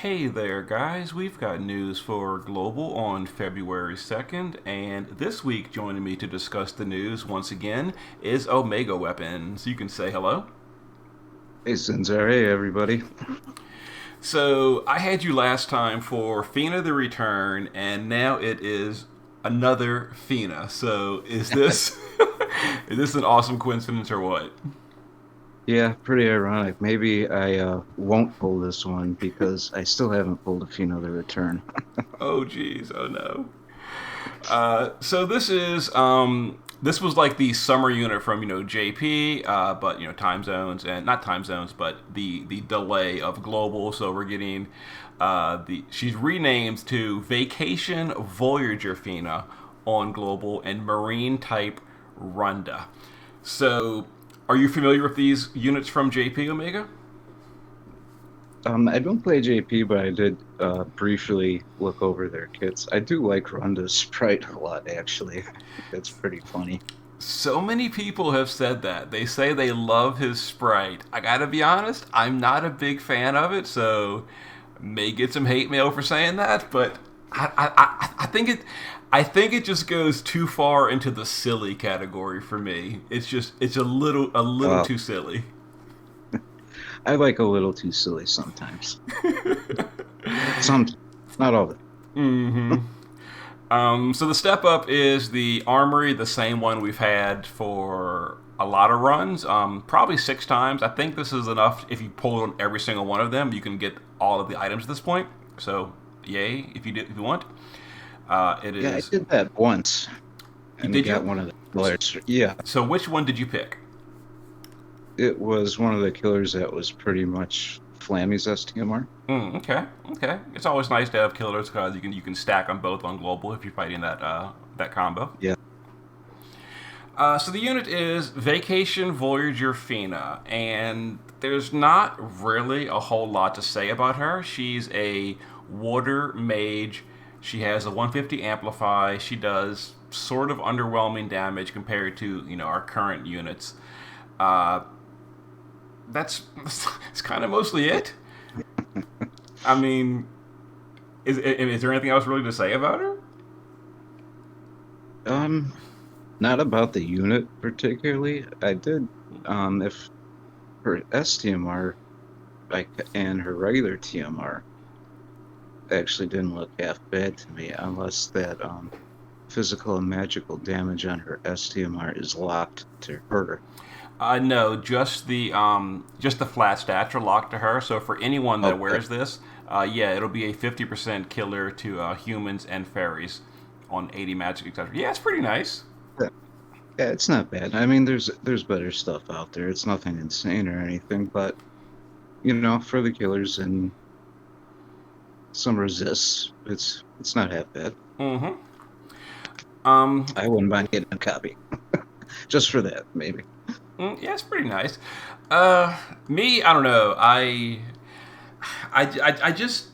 Hey there, guys. We've got news for Global on February 2nd, and this week joining me to discuss the news once again is Omega Weapons. You can say hello. Hey, Sinzar. Hey, everybody. So, I had you last time for Fina the Return, and now it is another Fina. So, is this is this an awesome coincidence or what? Yeah, pretty ironic. Maybe I won't pull this one because I still haven't pulled a Fino the Return. Oh, geez. Oh, no. So this was like the summer unit from JP, but time zones and not time zones, but the delay of global. So we're getting the she's renamed to Vacation Voyager Fina on global and Marine type Runda. So are you familiar with these units from JP Omega? I don't play JP, but I did briefly look over their kits. I do like Ronda's sprite a lot, actually. I think that's pretty funny. So many people have said that. They say they love his sprite. I gotta be honest, I'm not a big fan of it, so may get some hate mail for saying that, but I think it just goes too far into the silly category for me. It's a little Uh, too silly. I like a little too silly sometimes. Sometimes, not all the Mm-hmm. time. So the step up is the armory, the same one we've had for a lot of runs, probably 6 times. I think this is enough. If you pull on every single one of them, you can get all of the items at this point. So, yay if you want. It Yeah, I is. did that once and Did got you? one of the killers. Yeah, So which one did you pick? it was one of the killers that was pretty much Flammy's STMR. Okay, okay. It's always nice to have killers because you can stack them both on global if you're fighting that combo. Yeah. So the unit is Vacation Voyager Fina, and there's not really a whole lot to say about her. She's a water mage. She has a 150 amplify. She does sort of underwhelming damage compared to our current units. Uh, that's kind of mostly it. I mean, is there anything else really to say about her? Um, Not about the unit particularly. I did, if her STMR and her regular TMR actually didn't look half bad to me, unless that physical and magical damage on her STMR is locked to her. No, just the flat stats are locked to her. So for anyone that Okay. wears this, yeah, it'll be a 50% killer to humans and fairies on 80 magic, etc. Yeah, it's pretty nice. Yeah, yeah, it's not bad. I mean, there's better stuff out there. It's nothing insane or anything, but for the killers and some resists, it's not half bad. Mm-hmm. Um, I wouldn't mind getting a copy just for that, maybe. yeah, it's pretty nice. Me, I don't know. I just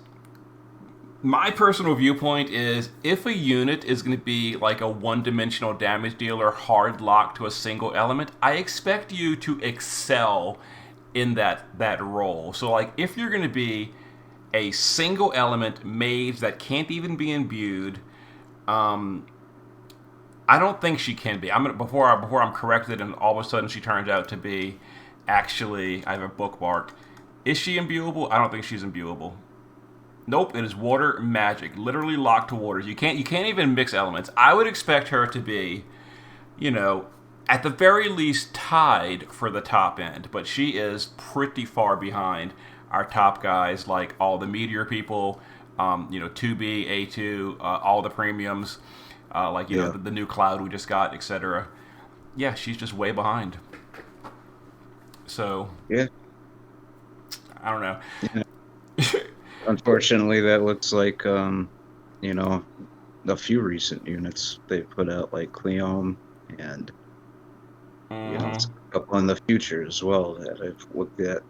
my personal viewpoint is if a unit is going to be like a one-dimensional damage dealer hard locked to a single element, I expect you to excel in that role. So like if you're going to be a single element mage that can't even be imbued, um, I don't think she can be. I'm gonna, before I'm corrected and all of a sudden she turns out to be actually I have a bookmark. Is she imbuable? I don't think she's imbuable. Nope, it is water magic, literally locked to waters. You can't even mix elements. I would expect her to be, you know, at the very least tied for the top end, but she is pretty far behind our top guys like all the meteor people, 2B, A2, all the premiums, like Yeah, the new cloud we just got, etc. Yeah, she's just way behind. So yeah, I don't know. yeah. Unfortunately, that looks like you know, a few recent units they put out, like Cleome and Hmm. a couple in the future as well that I've looked at.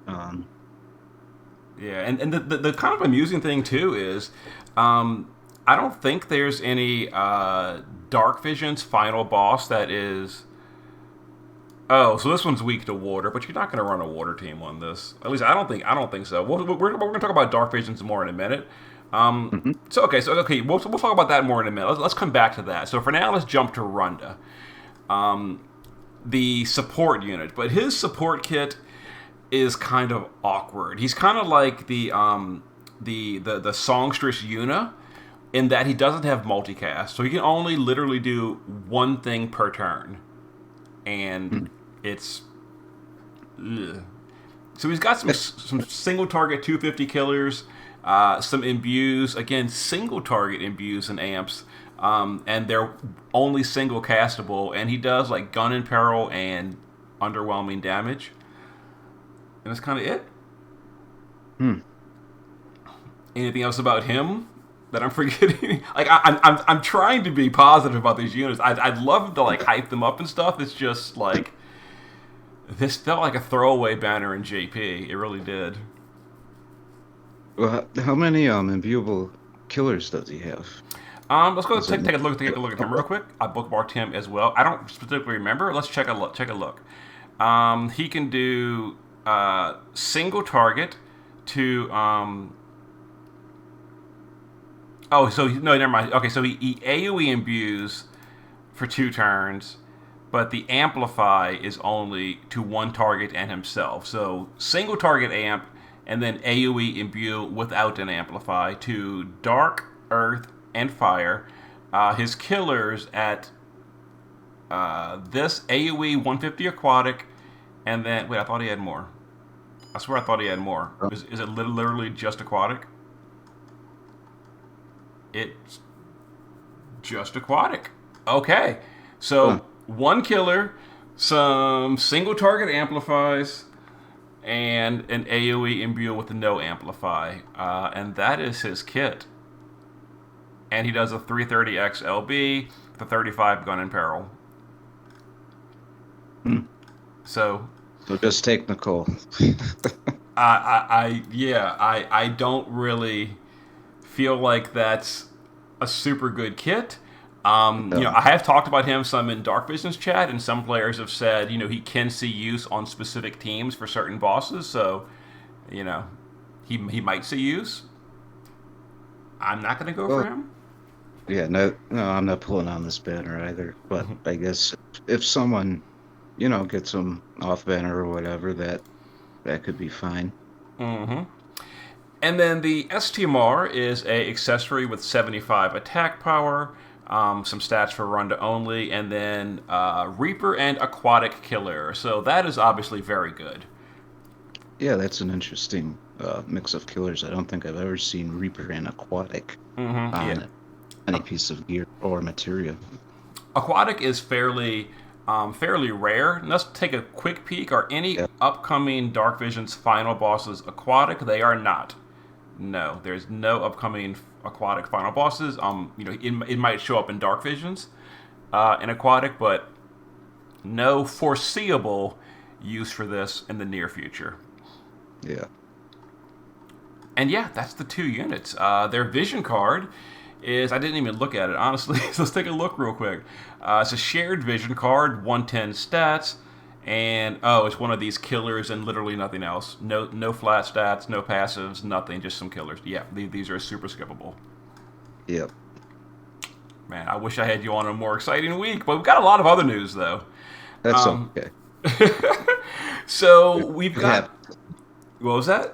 Yeah, and the kind of amusing thing too is, I don't think there's any Dark Vision's final boss that is Oh, so this one's weak to water, but you're not going to run a water team on this. At least I don't think. I don't think so. We're going to talk about dark visions more in a minute. Hmm. We'll talk about that more in a minute. Let's come back to that. So for now, let's jump to Runda, the support unit. But his support kit is kind of awkward. He's kind of like the songstress Yuna, in that he doesn't have multicast, so he can only literally do one thing per turn, and it's ugh. So he's got some single target 250 killers, some imbues, again single target imbues and amps, and they're only single castable, and he does like gun in peril and underwhelming damage, and that's kind of it. Hmm. Anything else about him that I'm forgetting? Like I'm trying to be positive about these units. I'd love to like hype them up and stuff. It's just like this felt like a throwaway banner in JP. It really did. Well, how many imbuable killers does he have? Let's go Is it? take a look at him real quick. I bookmarked him as well. I don't specifically remember. Let's check a look. Check a look. He can do single target to Oh, so no, never mind. Okay, so he AOE imbues for 2 turns, but the amplify is only to one target and himself. So single target amp, and then AOE imbue without an amplify to dark, earth, and fire. His killers at this AOE 150 aquatic, and then wait, I thought he had more. I swear I thought he had more. Is it literally just aquatic? It's just aquatic. Okay. Huh. So one killer, some single target amplifies, and an AoE imbue with no amplify. And that is his kit. And he does a 330x LB, the 35 gun in peril. Hmm. So So just take Nicole. I don't really feel like that's a super good kit. No. I have talked about him some in Dark Visions chat, and some players have said, he can see use on specific teams for certain bosses. So, you know, he might see use. I'm not going to go for Well, him. yeah, no, I'm not pulling on this banner either. But I guess if someone, gets him off banner or whatever, that could be fine. Mm-hmm. And then the STMR is a accessory with 75 attack power, some stats for Runda only, and then Reaper and Aquatic Killer. So that is obviously very good. Yeah, that's an interesting mix of killers. I don't think I've ever seen Reaper and Aquatic Mm-hmm. Yeah. on any piece of gear or material. Aquatic is fairly rare. Let's take a quick peek. Are any Yeah. upcoming Dark Visions final bosses aquatic? They are not. No, there's no upcoming aquatic final bosses. It might show up in Dark Visions, in aquatic, but no foreseeable use for this in the near future. Yeah. And yeah, that's the 2 units. Their vision card is, I didn't even look at it, honestly. So let's take a look real quick. It's a shared vision card, 110 stats, and it's one of these killers and literally nothing else. No flat stats, no passives, nothing, just some killers. Yeah, these are super skippable. Yep. Man, I wish I had you on a more exciting week, but we've got a lot of other news though. That's Um, okay. so we've It got, happens. what was that?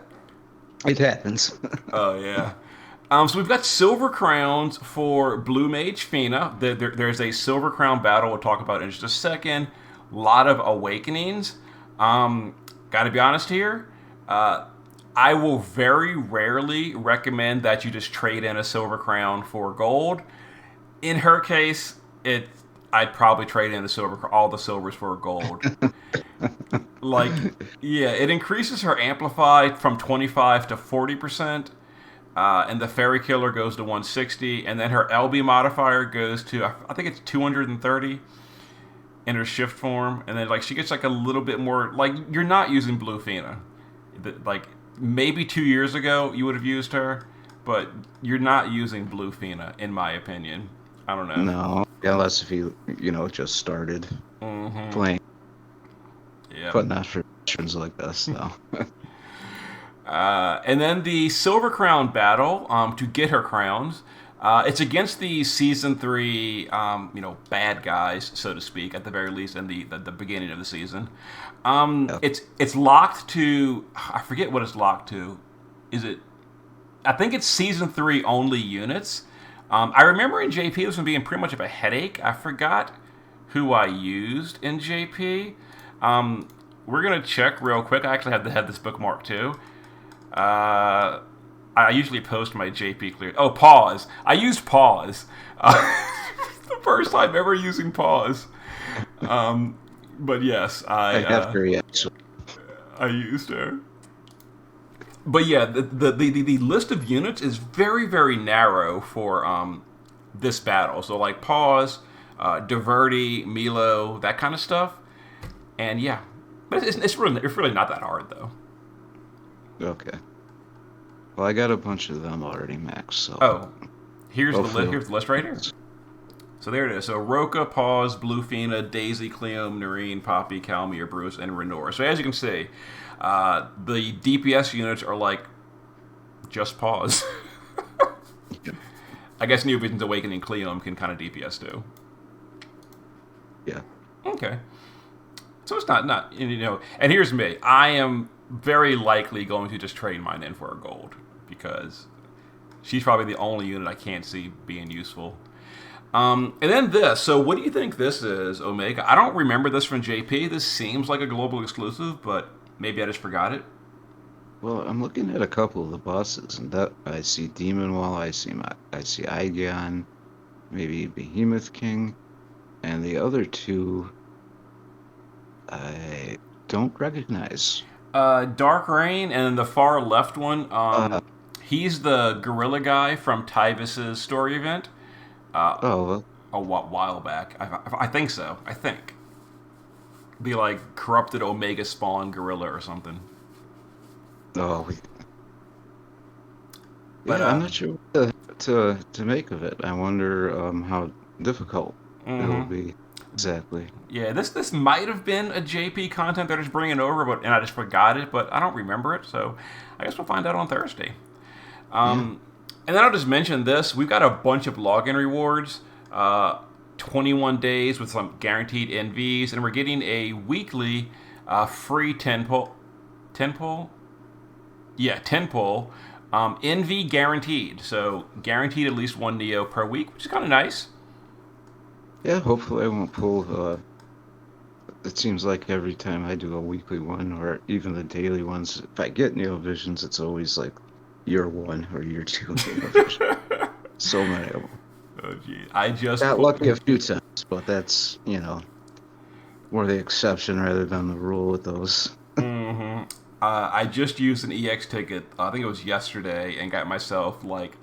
It happens. Oh yeah. So we've got silver crowns for Blue Mage Fina. There's a silver crown battle we'll talk about in just a second. A lot of awakenings. Got to be honest here. I will very rarely recommend that you just trade in a silver crown for gold. In her case, I'd probably trade in all the silvers for gold. Like, yeah, it increases her amplify from 25 to 40%. And the Fairy Killer goes to 160, and then her LB modifier goes to, I think it's 230 in her shift form, and then like she gets like a little bit more, like you're not using Blue Fina. Like maybe 2 years ago you would have used her, but you're not using Blue Fina in my opinion. I don't know. No, unless if you just started Hmm. playing. Yeah. but not for veterans like us, though. And then the Silver Crown battle to get her crowns. It's against the season 3, bad guys, so to speak, at the very least, in the beginning of the season. Yeah. It's locked to. I forget what it's locked to. Is it? I think it's season 3 only units. I remember in JP this one being pretty much of a headache. I forgot who I used in JP. We're gonna check real quick. I actually have this bookmark too. Uh, I usually post my JP clear. Oh, pause. I used pause. The first time ever using pause. But yes, I have her actually. I used her. But yeah, the list of units is very, very narrow for this battle. So like pause, Diverti, Milo, that kind of stuff. And yeah, but it's really not that hard though. Okay. Well, I got a bunch of them already maxed, so Oh, here's hopefully here's the list right here. So there it is. So Roka, Pause, Blue Fina, Daisy, Cleom, Noreen, Poppy, Calmir, Bruce, and Renor. So as you can see, the DPS units are like just Pause. I guess New Vision's Awakening Cleom can kind of DPS too. yeah. Okay. So it's not And here's me. I am very likely going to just trade mine in for a gold because she's probably the only unit I can't see being useful. And then this. So what do you think this is, Omega? I don't remember this from JP. This seems like a global exclusive, but maybe I just forgot it. Well, I'm looking at a couple of the bosses, and that I see Demon Wall, I see Aigeon, maybe Behemoth King, and the other two I don't recognize. Dark Rain, and then the far left one, Uh, he's the gorilla guy from Tyvis's story event oh, well, a while back. I think so. I think. The like corrupted Omega spawn gorilla or something. oh, But yeah, I'm not sure what to make of it. I wonder how difficult it'll mhm. be exactly. Yeah, this might have been a JP content they're just bringing over, but and I just forgot it, but I don't remember it, so I guess we'll find out on Thursday. Yeah. And then I'll just mention this: we've got a bunch of login rewards, 21 days with some guaranteed NVs, and we're getting a weekly free 10 pull, yeah, 10 pull, NV guaranteed. So guaranteed at least one Neo per week, which is kind of nice. Yeah, hopefully I won't pull it seems like every time I do a weekly one or even the daily ones, if I get Neo Visions, it's always like year one or year two Neo Vision. So many of them. Oh gee, I just Got lucky a few times, but that's, more the exception rather than the rule with those. Mm-hmm. I just used an EX ticket. I think it was yesterday, and got myself like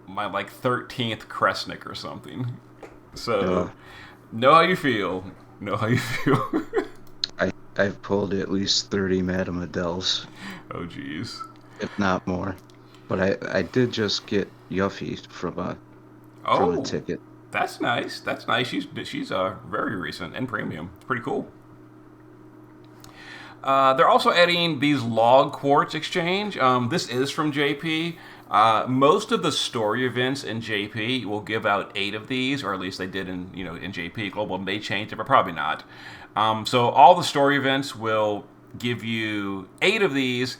my 13th Kresnik or something. So, Uh, know how you feel. Know how you feel. I've pulled at least 30 Madame Adele's, Oh jeez. if not more. But I did just get Yuffie from a Oh, ticket. that's nice. That's nice. She's very recent and premium. It's pretty cool. They're also adding these log quartz exchange. This is from JP. Most of the story events in JP will give out 8 of these, or at least they did in JP. Global may change it, but probably not. So all the story events will give you 8 of these,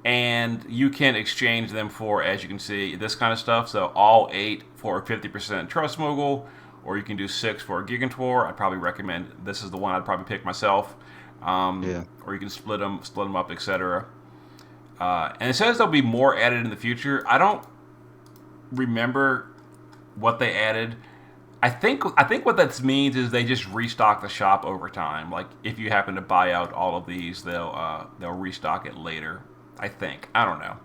and you can exchange them for, as you can see, this kind of stuff. So all 8 for a 50% Trust Mogul, or you can do 6 for a Gigantor. I'd probably recommend this is the one I'd probably pick myself. Yeah. Or you can split them up, etc. And it says there'll be more added in the future. I don't remember what they added. I think what that means is they just restock the shop over time. Like if you happen to buy out all of these, they'll restock it later. I think. I don't know.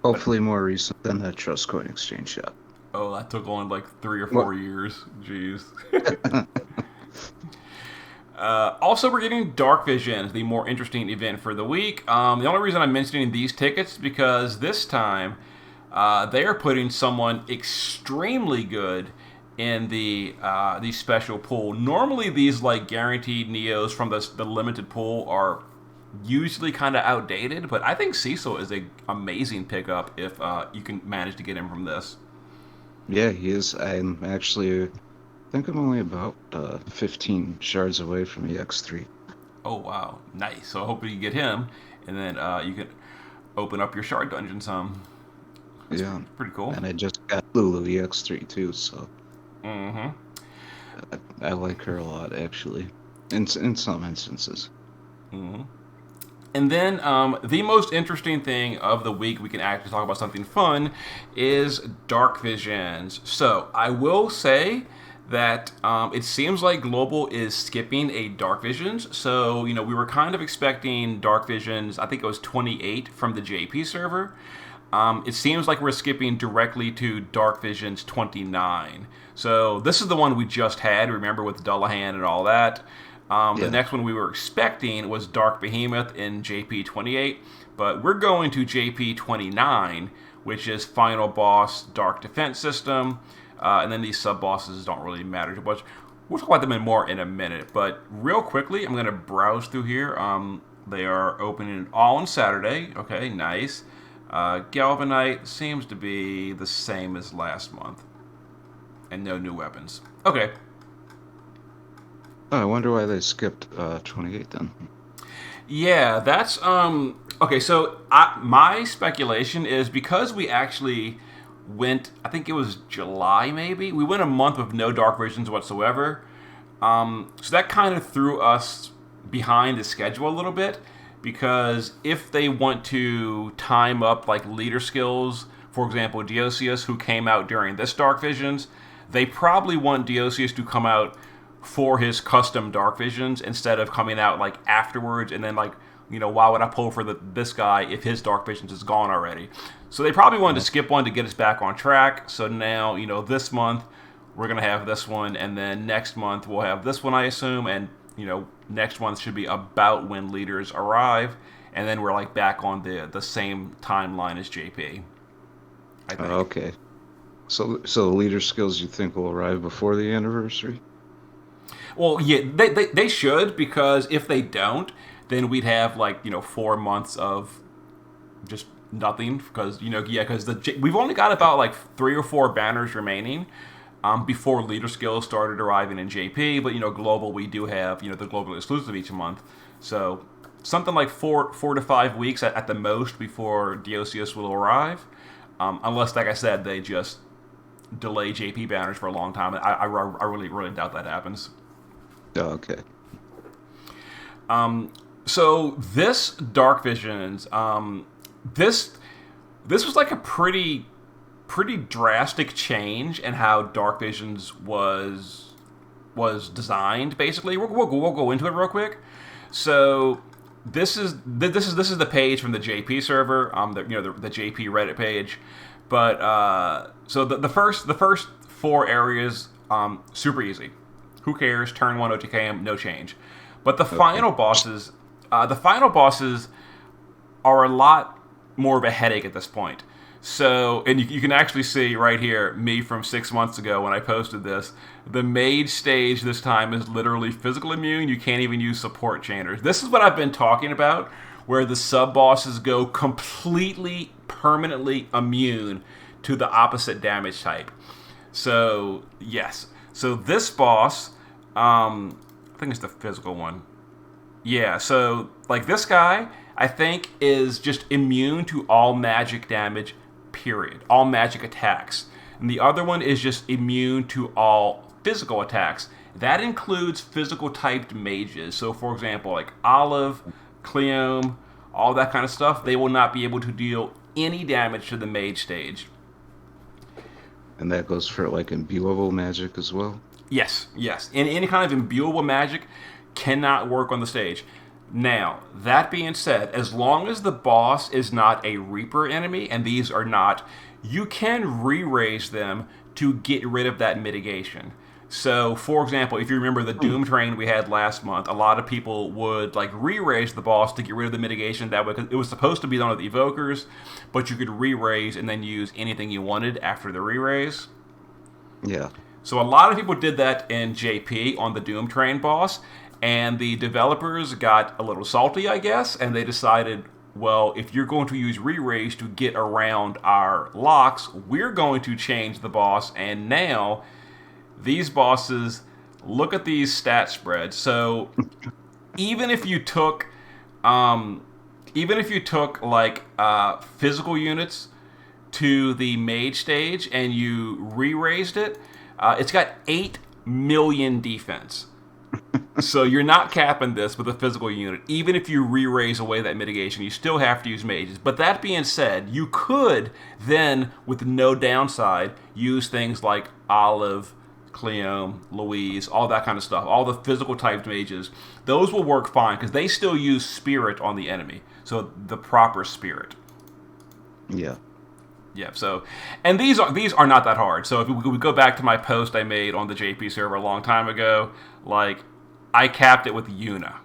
But Hopefully more recent than that Trust Coin Exchange shop. oh, that took on like 3 or 4 years. Jeez. Also, we're getting Dark Vision, the more interesting event for the week. The only reason I'm mentioning these tickets is because this time they are putting someone extremely good in the special pool. Normally, these like guaranteed Neos from the limited pool are usually kind of outdated, but I think Cecil is a amazing pickup if you can manage to get him from this. Yeah, he is. I think I'm only about 15 shards away from EX3. Oh wow, nice! So hopefully you get him, and then you can open up your shard dungeon some. That's Yeah, pretty cool. and I just got Lulu EX3 too, so Mm-hmm. I like her a lot actually. In some instances. Mm-hmm. And then the most interesting thing of the week, we can actually talk about something fun, is dark visions. So I will say that it seems like Global is skipping a dark visions. So we were kind of expecting dark visions. I think it was 28 from the JP server. It seems like we're skipping directly to Dark Visions 29. So this is the one we just had, remember, with Dullahan and all that. The Yeah. next one we were expecting was Dark Behemoth in JP 28, but we're going to JP 29, which is Final Boss Dark Defense System, and then these sub bosses don't really matter too much. We'll talk about them more in a minute, but real quickly, I'm going to browse through here. They are opening all on Saturday. Okay, nice. Galvanite seems to be the same as last month, and no new weapons. Okay. Oh, I wonder why they skipped 28 then. Yeah, that's okay. So my speculation is because we actually went. I think it was July, maybe. We went a month with no dark visions whatsoever. So that kind of threw us behind the schedule a little bit because if they want to time up like leader skills, for example, Diosius, who came out during this Dark Visions, they probably want Diosius to come out for his custom Dark Visions instead of coming out like afterwards and then like why would I pull for this guy if his Dark Visions is gone already? So they probably wanted to skip one to get us back on track. So now this month we're gonna have this one, and then next month we'll have this one, I assume, and next month should be about when leaders arrive, and then we're like back on the same timeline as JP. I think. Okay. So the leader skills you think will arrive before the anniversary? Well, yeah, they should, because if they don't, then we'd have like 4 months of just nothing because because we've only got about like 3 or 4 banners remaining before leader skills started arriving in JP. But global, we do have the global exclusive each month, so something like 4 to 5 weeks at the most before Diosius will arrive, unless, like I said, they just delay JP banners for a long time. I really doubt that happens. Oh, okay. So this Dark Visions, this was like a pretty drastic change in how Dark Visions was designed. Basically, we'll go into it real quick. So this is the page from the JP server, the JP Reddit page. But so the first 4 areas, super easy. Who cares? Turn 1 OTKM, no change. But the final bosses, are a lot more of a headache at this point. So, and you can actually see right here, me from 6 months ago when I posted this. The mage stage this time is literally physical immune. You can't even use support chainers. This is what I've been talking about, where the sub bosses go completely, permanently immune to the opposite damage type. So, yes. So this boss, I think it's the physical one. Yeah, so like this guy, I think is just immune to all magic damage, period. All magic attacks. And the other one is just immune to all physical attacks. That includes physical typed mages. So for example, like Olive, Cleome, all that kind of stuff, they will not be able to deal any damage to the mage stage. And that goes for like imbuable magic as well? Yes. And any kind of imbuable magic cannot work on the stage. Now, that being said, as long as the boss is not a Reaper enemy, and these are not, you can re-raise them to get rid of that mitigation. So, for example, if you remember the Doom Train we had last month, a lot of people would like re-raise the boss to get rid of the mitigation that way. It was supposed to be done with evokers, but you could re-raise and then use anything you wanted after the re-raise. Yeah. So a lot of people did that in JP on the Doom Train boss, and the developers got a little salty, I guess, and they decided, well, if you're going to use re-raise to get around our locks, we're going to change the boss, and now these bosses look at these stat spreads. So even if you took like physical units to the mage stage and you re-raised it, it's got 8 million defense. So you're not capping this with a physical unit. Even if you re-raise away that mitigation, you still have to use mages. But that being said, you could then, with no downside, use things like Olive, Cleome, Louise, all that kind of stuff. All the physical typed mages. Those will work fine because they still use spirit on the enemy. So the proper spirit. Yeah. Yeah, so, and these are not that hard. So if we go back to my post I made on the JP server a long time ago, like, I capped it with Yuna,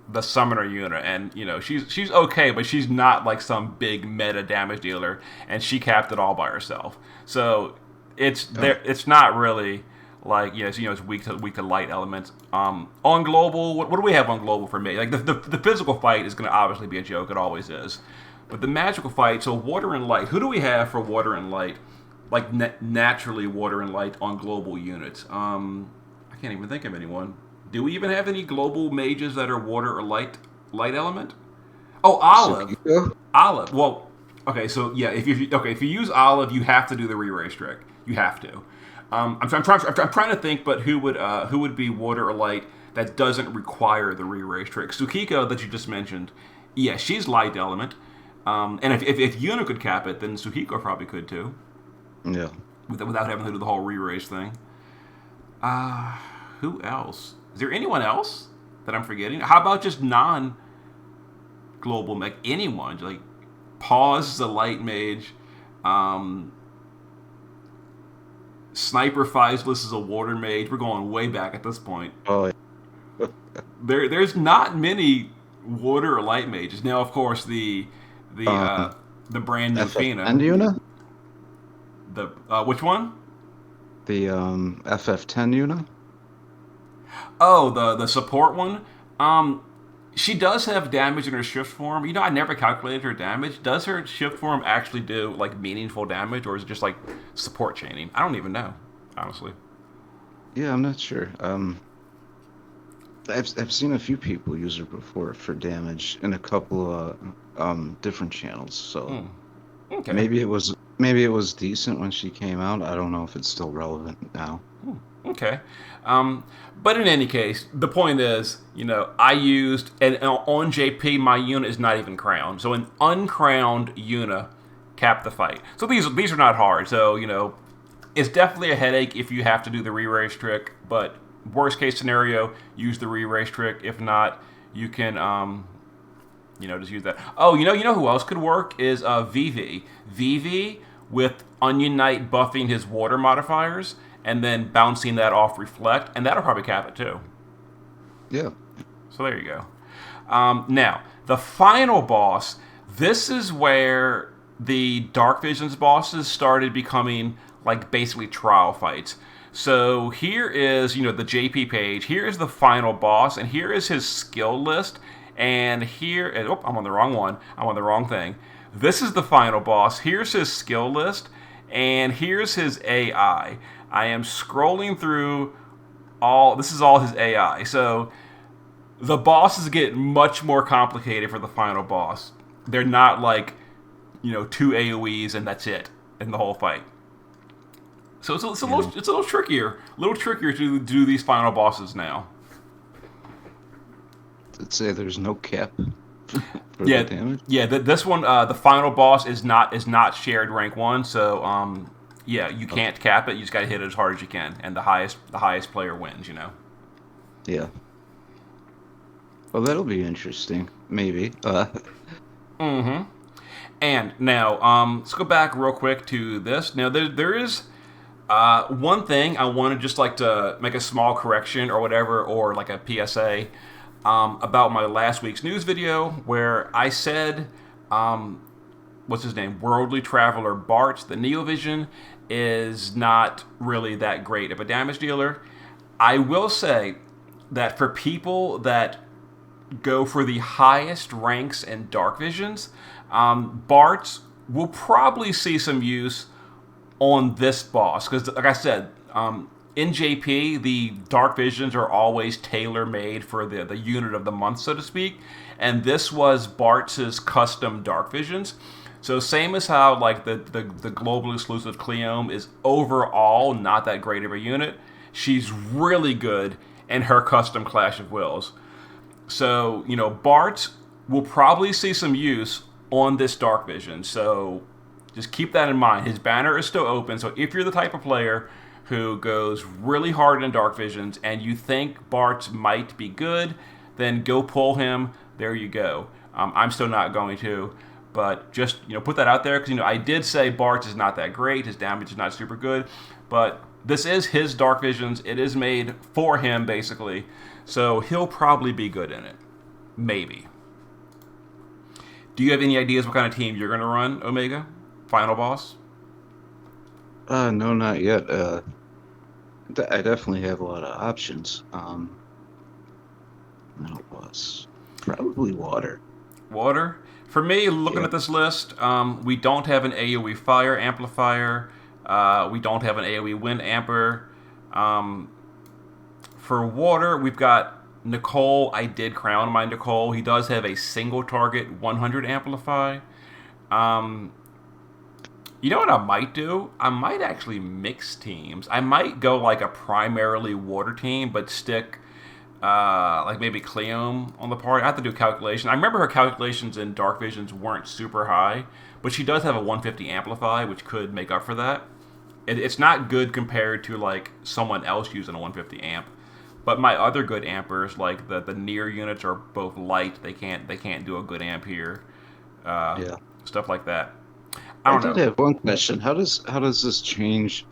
the summoner Yuna, and she's okay, but she's not like some big meta damage dealer, and she capped it all by herself. So it's not really like it's weak to light elements. On global, what do we have on global for me? Like the physical fight is going to obviously be a joke. It always is. But the magical fight, so water and light. Who do we have for water and light? Like naturally water and light on global units. I can't even think of anyone. Do we even have any global mages that are water or light element? Oh, Olive. Olive. Well, okay. So yeah, if you use Olive, you have to do the re-raise trick. You have to. I'm trying to think, but who would be water or light that doesn't require the re-raise trick? Tsukiko that you just mentioned. Yeah, she's light element. And if Yuna could cap it, then Tsukiko probably could too. Yeah. Without having to do the whole re-raise thing. Who else? Is there anyone else that I'm forgetting? How about just non-global, like anyone? Like, Pause is a light mage. Sniper Faisless is a water mage. We're going way back at this point. Oh, yeah. There's not many water or light mages. Now, of course, the brand new Fina. And Yuna? The which one? The FF10 Yuna? Oh, the support one. She does have damage in her shift form. I never calculated her damage. Does her shift form actually do like meaningful damage, or is it just like support chaining? I don't even know, honestly. Yeah, I'm not sure. I've seen a few people use her before for damage in a couple different channels. So Okay. maybe it was decent when she came out. I don't know if it's still relevant now. Okay. But in any case, the point is, I used, and on JP, my unit is not even crowned. So an uncrowned Yuna capped the fight. So these are not hard. So, it's definitely a headache if you have to do the re-raise trick. But worst case scenario, use the re-raise trick. If not, you can, just use that. Oh, you know who else could work is VV. VV with Onion Knight buffing his water modifiers and then bouncing that off Reflect, and that'll probably cap it too. Yeah. So there you go. Now, the final boss, this is where the Dark Visions bosses started becoming like basically trial fights. So here is, the JP page. Here is the final boss, and here is his skill list. And here, I'm on the wrong one. I'm on the wrong thing. This is the final boss. Here's his skill list, and here's his AI. I am scrolling through this is all his AI. So the bosses get much more complicated for the final boss. They're not like, 2 AoEs and that's it in the whole fight. So it's a little trickier to do these final bosses now. I'd say there's no cap for the damage. Yeah. This one, the final boss is not shared rank 1. So you can't cap it. You just got to hit it as hard as you can, and the highest player wins. Yeah. Well, that'll be interesting. Maybe. And now, let's go back real quick to this. Now, there is one thing I want to just like to make a small correction or whatever, or like a PSA about my last week's news video where I said what's his name, Worldly Traveler Bart, the Neovision, is not really that great of a damage dealer. I will say that for people that go for the highest ranks in Dark Visions, Bart will probably see some use on this boss because, like I said, in JP, the Dark Visions are always tailor made for the unit of the month, so to speak. And this was Bart's custom Dark Visions. So same as how like the global exclusive Cleome is overall not that great of a unit, she's really good in her custom Clash of Wills. So, Bart will probably see some use on this Dark Vision. So just keep that in mind. His banner is still open. So if you're the type of player who goes really hard in Dark Visions and you think Bart might be good, then go pull him. There you go. I'm still not going to. But just put that out there because I did say Bart is not that great. His damage is not super good, but this is his Dark Visions. It is made for him basically, so he'll probably be good in it. Maybe. Do you have any ideas what kind of team you're going to run, Omega? Final boss? No, not yet. I definitely have a lot of options. No boss. Probably water. Water? For me, looking Yeah. at this list, we don't have an AoE fire amplifier. We don't have an AoE wind amper. For water, we've got Nicole. I did crown my Nicole. He does have a single target 100 amplify. You know what I might do? I might actually mix teams. I might go like a primarily water team, but stick like maybe Cleome on the party. I have to do a calculation. I remember her calculations in Dark Visions weren't super high, but she does have a 150 amplify, which could make up for that. It's not good compared to like someone else using a 150 amp. But my other good ampers, like the near units, are both light. They can't do a good amp here. Yeah. Stuff like that. I I don't did know. have one question. How does this change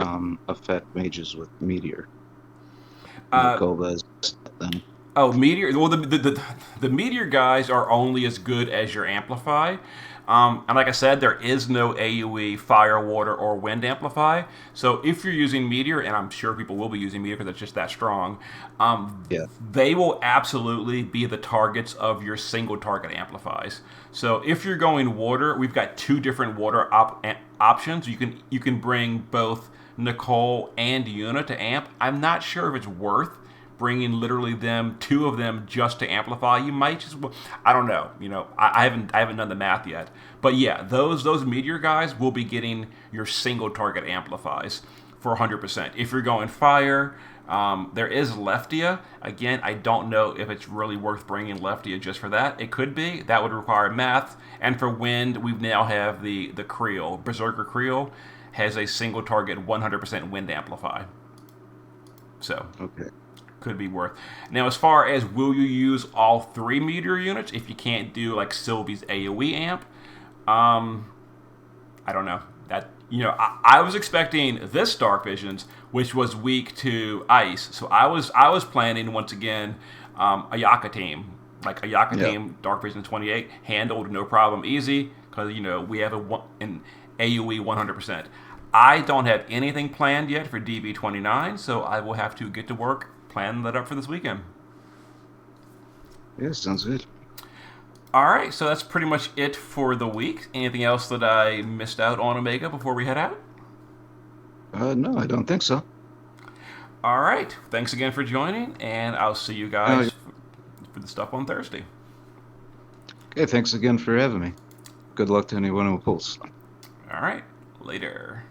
affect mages with meteor? Uh, Golbez then. Oh, meteor. Well, the meteor guys are only as good as your amplify. And like I said, there is no AoE, fire, water, or wind amplify. So if you're using meteor, and I'm sure people will be using meteor because it's just that strong, Yeah. they will absolutely be the targets of your single target amplifies. So if you're going water, we've got two different water options. You can bring both Nicole and Yuna to amp. I'm not sure if it's worth bringing literally two of them just to amplify. You might just, I don't know. I haven't done the math yet. But yeah, those meteor guys will be getting your single target amplifies for 100%. If you're going fire, there is Leftia. Again, I don't know if it's really worth bringing Leftia just for that. It could be. That would require math. And for wind, we now have the Creel. Berserker Creel has a single target 100% wind amplify. So Okay. could be worth. Now, as far as will you use all three meteor units if you can't do like Sylvie's AoE amp, I don't know. I was expecting this Dark Visions, which was weak to ice. So I was planning once again a Yaka team, like a Yaka Yeah. team, Dark Vision 28, handled no problem, easy because we have an AoE 100%. I don't have anything planned yet for DB29, so I will have to get to work plan that up for this weekend. Yeah, sounds good. All right, so that's pretty much it for the week. Anything else that I missed out on, Omega, before we head out? No, I don't think so. All right, thanks again for joining, and I'll see you Oh, guys for the stuff on Thursday. okay, thanks again for having me. Good luck to anyone who pulls. All right, later.